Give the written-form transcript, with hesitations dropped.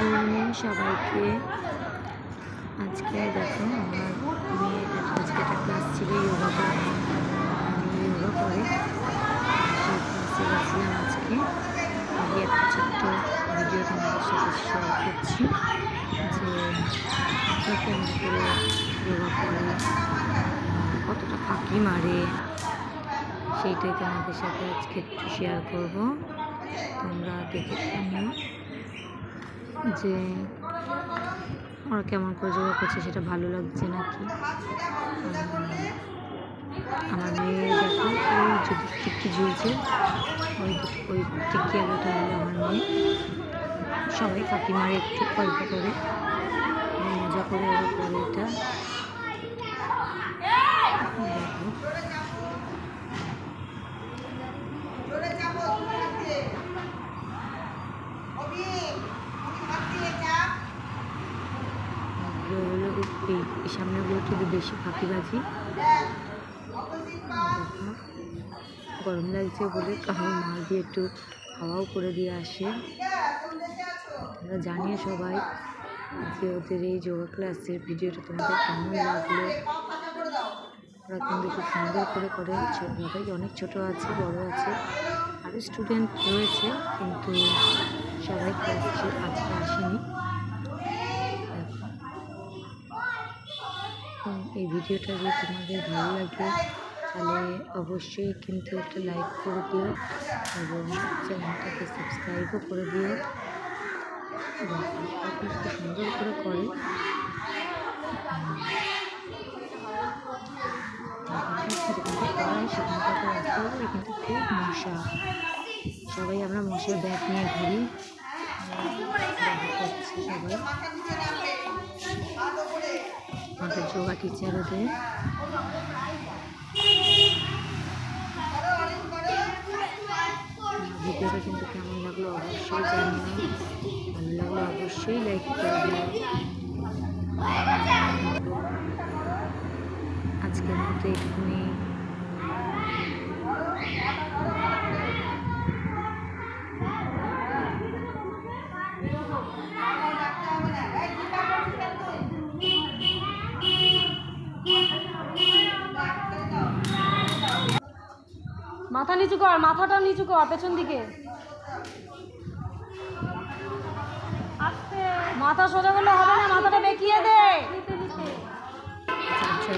Good morning সবাইকে। আজকে দেখো আমার মেয়ের আজকে একটা ক্লাস ছিল যোগা ক্লাস। যোগা করে সেই ক্লাসে গেছিলাম আজকে। আমি একটা ছোট্ট ভিডিও তোমাদের সাথে শেয়ার করছি যে কেমন করে যোগা করে, কতটা ফাঁকি মারে, সেইটাই তোমাদের সাথে আজকে একটু শেয়ার করব। তোমরা দেখে নিও যে ওরা কেমন করে যোগা করছে, সেটা ভালো লাগছে নাকি। আমার মেয়ে দেখো ওই যদি টিক্কি ঝুলছে, ওই টিক্কি আলোটা হলো আমার মেয়ে। সবাই ফাঁকি মারে, একটু গল্প করে, মজা করে ওরা করে এটা। দেখো এই সামনেগুলো একটু বেশি ফাঁকিবাজি। গরম লাগছে বলে কারণ মা দিয়ে একটু হাওয়াও করে দিয়ে আসে। তোমরা জানিয়ে সবাই যে ওদের এই যোগা ক্লাসের ভিডিওটা তোমাদের কেমন লাগলো। ওরা কিন্তু খুব সুন্দর করে করে। সবাই অনেক ছোট আছে, বড় আছে, আরও স্টুডেন্ট রয়েছে, কিন্তু সবাই ক্লাসে আজকে আসেনি। এই ভিডিওটা যদি তোমাদের ভালো লাগে তাহলে অবশ্যই কিন্তু একটা লাইক করে দিও এবং চ্যানেলটাকে সাবস্ক্রাইবও করে দিও। খুব সুন্দর করে করে। সেখানটাতে রাস্তা হবে কিন্তু খুব মশা। সবাই আমরা মশার ব্যাগ নিয়ে ঘুরি। সবাই আমাদের যোগা টিচার ওদের। ভিডিওটা কিন্তু কেমন লাগলো অবশ্যই জানিও। ভালো লাগলো অবশ্যই লাইক করে দিও। আজকের মতো এখানে মাথা নিচু কর, মাথাটা নিচু কর পেছন দিকে। মাথা সোজা করলে হবে না, মাথাটা বেঁকিয়ে দে। আচ্ছা